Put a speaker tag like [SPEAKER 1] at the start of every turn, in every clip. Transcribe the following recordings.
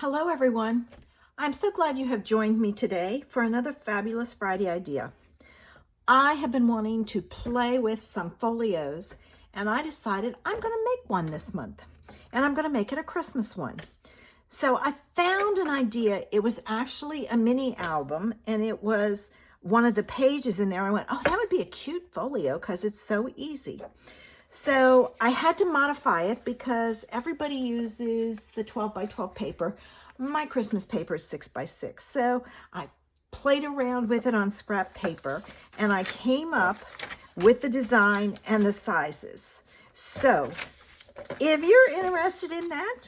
[SPEAKER 1] Hello everyone. I'm so glad you have joined me today for another fabulous Friday idea. I have been wanting to play with some folios and I decided I'm going to make one this month and I'm going to make it a Christmas one. So I found an idea. It was actually a mini album and it was one of the pages in there. I went, oh, that would be a cute folio because it's so easy. So I had to modify it because everybody uses the 12 by 12 paper. My Christmas paper is 6 by 6. So I played around with it on scrap paper and I came up with the design and the sizes. So if you're interested in that,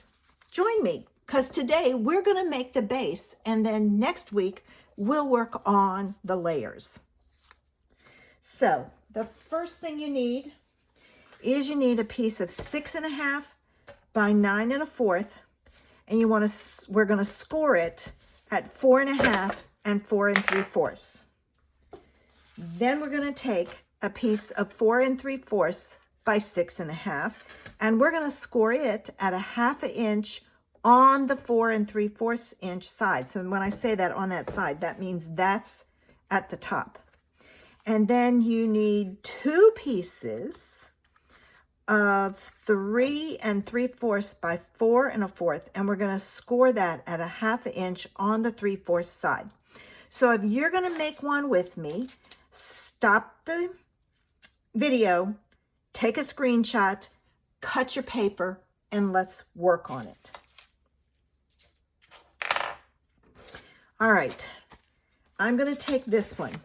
[SPEAKER 1] join me because today we're going to make the base and then next week we'll work on the layers. So the first thing you need is you need a piece of 6.5 by 9 1/4, and we're going to score it at 4.5 and 4 3/4. Then we're going to take a piece of 4 3/4 by 6.5, and we're going to score it at 1/2 inch on the 4 3/4 inch side. So when I say that on that side, that means that's at the top. And then you need 2 pieces of 3 3/4 by 4 1/4, and we're going to score that at 1/2 inch on the 3/4 side. So if you're going to make one with me, stop the video, take a screenshot, cut your paper, and let's work on it. All right, I'm going to take this one.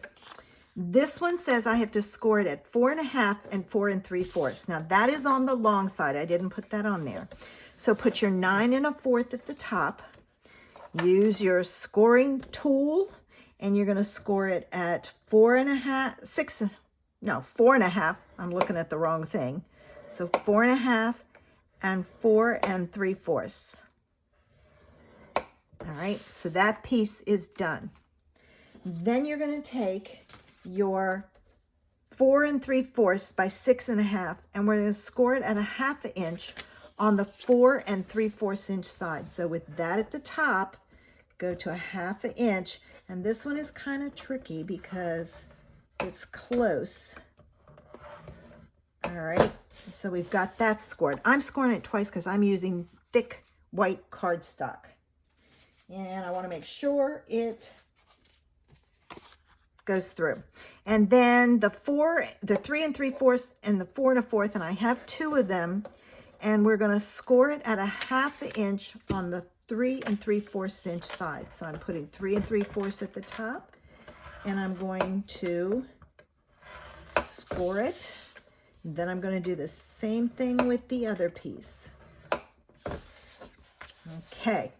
[SPEAKER 1] This one says I have to score it at 4.5 and 4 3/4. Now that is on the long side. I didn't put that on there. So put your 9 1/4 at the top. Use your scoring tool and you're going to score it at 4.5. I'm looking at the wrong thing. So 4.5 and 4 3/4. All right, so that piece is done. Then you're going to take your 4 3/4 by 6.5, and we're going to score it at 1/2 inch on the 4 3/4 inch side. So with that at the top, go to 1/2 inch, and this one is kind of tricky because it's close. All right, so we've got that scored. I'm scoring it twice because I'm using thick white cardstock, and I want to make sure it goes through. And then the 3 3/4 and the 4 1/4, and I have 2 of them, and we're going to score it at 1/2 inch on the 3 3/4 inch side. So I'm putting 3 3/4 at the top, and I'm going to score it. Then I'm going to do the same thing with the other piece. Okay,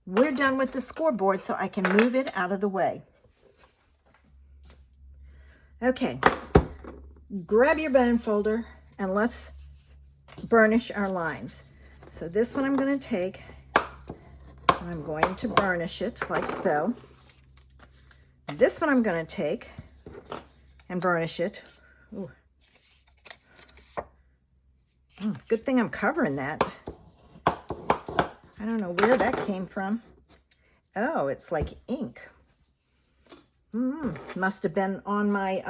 [SPEAKER 1] we're done with the scoreboard, so I can move it out of the way. Okay, grab your bone folder and let's burnish our lines. So this one I'm going to take, and I'm going to burnish it like so. This one I'm going to take and burnish it. Ooh. Oh, good thing I'm covering that. I don't know where that came from. Oh, it's like ink. Must have been on my,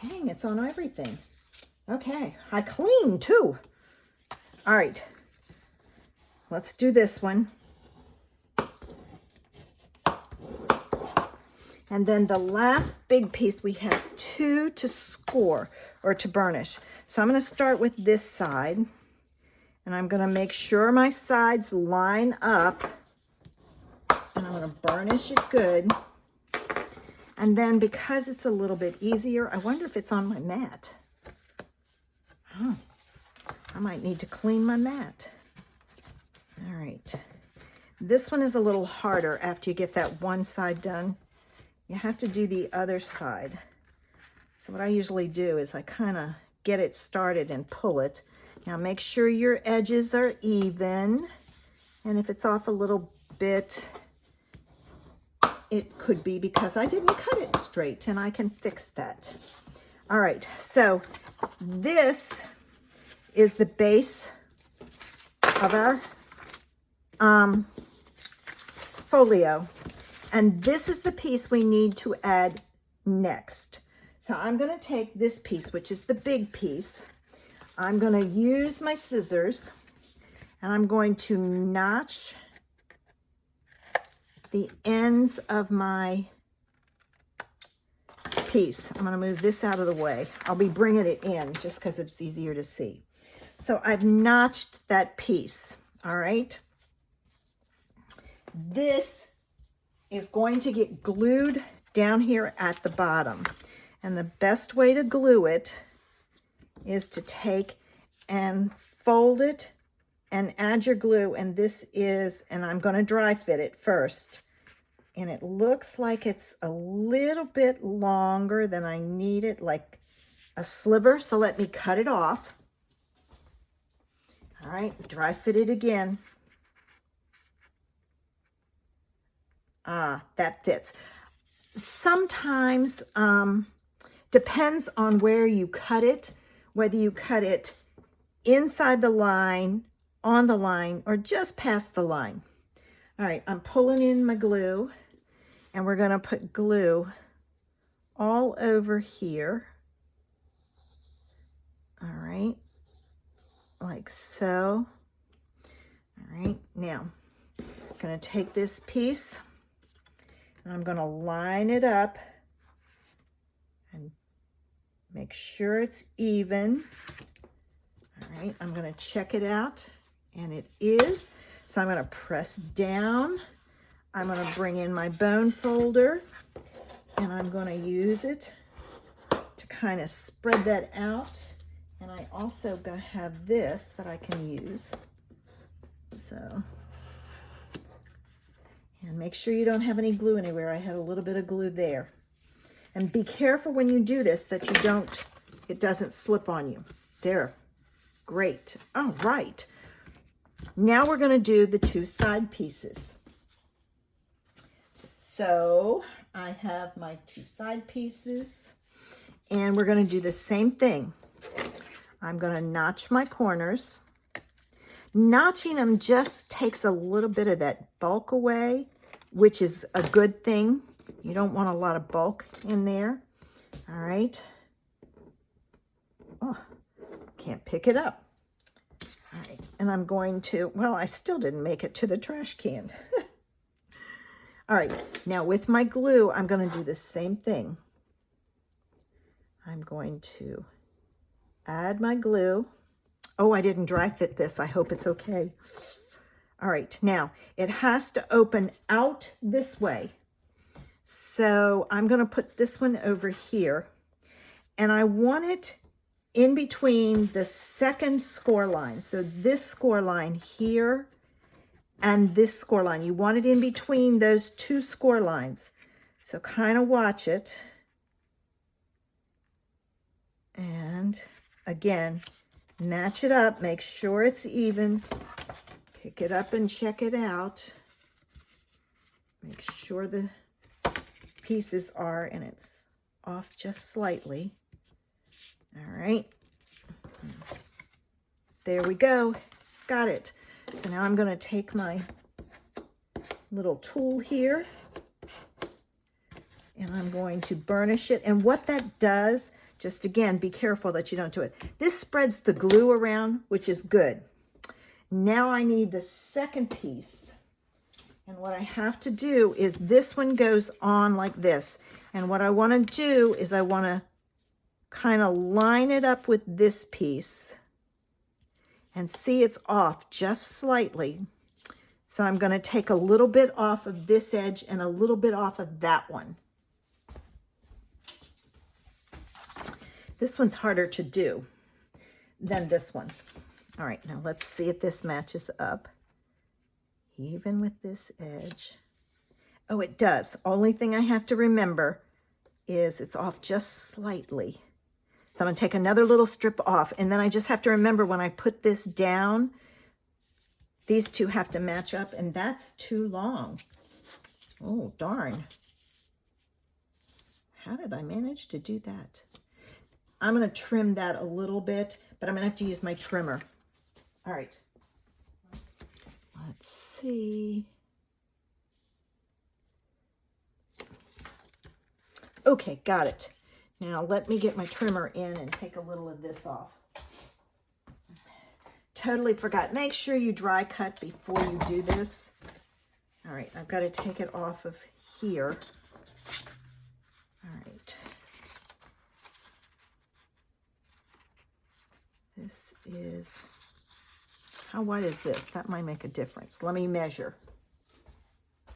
[SPEAKER 1] dang, it's on everything. Okay, I clean too. All right, let's do this one. And then the last big piece, we have 2 to score or to burnish. So I'm going to start with this side, and I'm going to make sure my sides line up. And I'm going to burnish it good. And then because it's a little bit easier, I wonder if it's on my mat. Oh, I might need to clean my mat. All right. This one is a little harder after you get that one side done. You have to do the other side. So what I usually do is I kind of get it started and pull it. Now make sure your edges are even. And if it's off a little bit, it could be because I didn't cut it straight, and I can fix that. All right, so this is the base of our folio. And this is the piece we need to add next. So I'm going to take this piece, which is the big piece. I'm going to use my scissors and I'm going to notch the ends of my piece. I'm going to move this out of the way. I'll be bringing it in just because it's easier to see. So I've notched that piece. All right. This is going to get glued down here at the bottom. And the best way to glue it is to take and fold it and add your glue. And this is, and I'm going to dry fit it first. And it looks like it's a little bit longer than I need it, like a sliver. So let me cut it off. All right, dry fit it again. That fits. Sometimes, depends on where you cut it, whether you cut it inside the line, on the line, or just past the line. All right, I'm pulling in my glue, and we're going to put glue all over here. All right, like so. All right, now I'm going to take this piece, and I'm going to line it up and make sure it's even. All right, I'm going to check it out, and it is. So I'm going to press down. I'm going to bring in my bone folder, and I'm going to use it to kind of spread that out. And I also have this that I can use. So, and make sure you don't have any glue anywhere. I had a little bit of glue there. And be careful when you do this that it doesn't slip on you. There, great. All right. Now we're going to do the two side pieces. So I have my two side pieces, and we're going to do the same thing. I'm going to notch my corners. Notching them just takes a little bit of that bulk away, which is a good thing. You don't want a lot of bulk in there. All right. Oh, can't pick it up. All right. And I'm going to, well, I still didn't make it to the trash can. All right. Now with my glue, I'm going to do the same thing. I'm going to add my glue. Oh, I didn't dry fit this. I hope it's okay. All right, now it has to open out this way. So I'm going to put this one over here, and I want it in between the second score line. So this score line here and this score line. You want it in between those two score lines. So kind of watch it. And again, match it up, make sure it's even, pick it up and check it out. Make sure the pieces are, and it's off just slightly. All right. There we go. Got it. So now I'm going to take my little tool here, and I'm going to burnish it. And what that does, just again, be careful that you don't do it. This spreads the glue around, which is good. Now I need the second piece. And what I have to do is this one goes on like this. And what I want to do is I want to kind of line it up with this piece. And see, it's off just slightly. So I'm going to take a little bit off of this edge and a little bit off of that one. This one's harder to do than this one. All right, now let's see if this matches up. Even with this edge. Oh, it does. Only thing I have to remember is it's off just slightly. So I'm going to take another little strip off, and then I just have to remember when I put this down, these two have to match up, and that's too long. Oh, darn. How did I manage to do that? I'm going to trim that a little bit, but I'm going to have to use my trimmer. All right. Let's see. Okay, got it. Now let me get my trimmer in and take a little of this off. Totally forgot. Make sure you dry cut before you do this. All right, I've got to take it off of here. All right. This is, how wide is this? That might make a difference. Let me measure.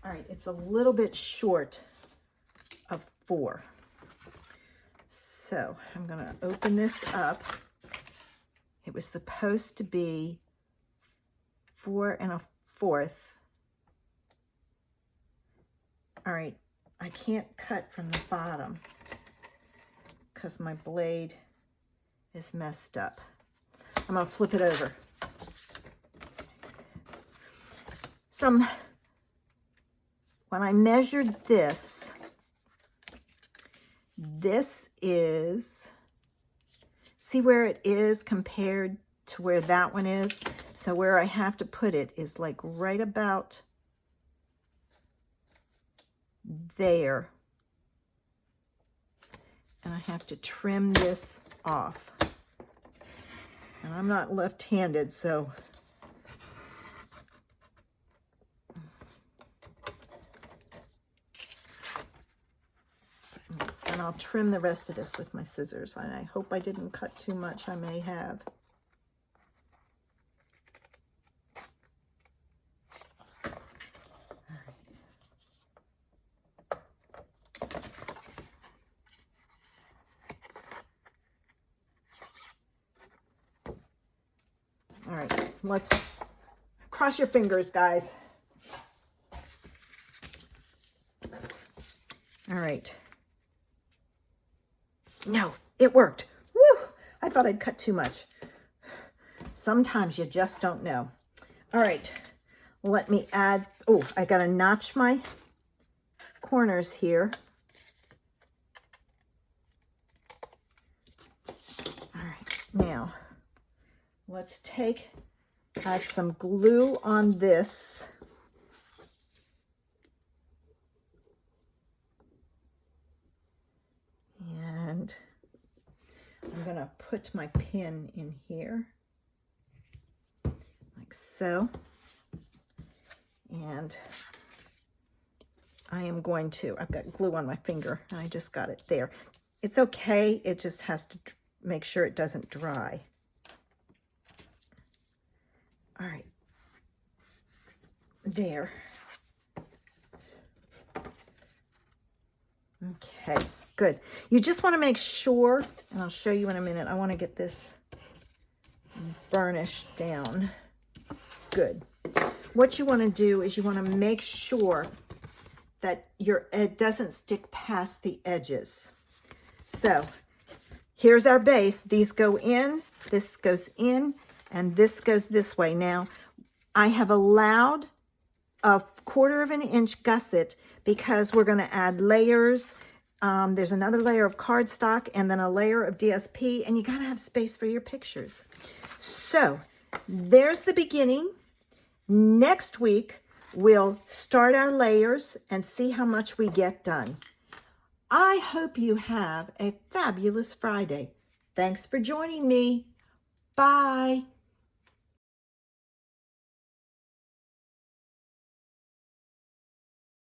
[SPEAKER 1] All right, it's a little bit short of 4. So I'm going to open this up. It was supposed to be 4 1/4. All right, I can't cut from the bottom because my blade is messed up. I'm going to flip it over. When I measured this, this is, see where it is compared to where that one is? So where I have to put it is like right about there. And I have to trim this off. And I'm not left-handed, so and I'll trim the rest of this with my scissors. And I hope I didn't cut too much. I may have. All right, let's cross your fingers, guys. All right. No, it worked. Woo! I thought I'd cut too much. Sometimes you just don't know. All right, let me add, oh, I gotta notch my corners here. All right, now let's add some glue on this. And I'm going to put my pin in here, like so. And I am going to, I've got glue on my finger, and I just got it there. It's okay, it just has to make sure it doesn't dry. All right, there. Okay, good. You just want to make sure, and I'll show you in a minute, I want to get this burnished down. Good. What you want to do is you want to make sure that it doesn't stick past the edges. So here's our base. These go in, this goes in, and this goes this way. Now, I have allowed a 1/4 of an inch gusset because we're going to add layers. There's another layer of cardstock and then a layer of DSP, and you got to have space for your pictures. So there's the beginning. Next week, we'll start our layers and see how much we get done. I hope you have a fabulous Friday. Thanks for joining me. Bye.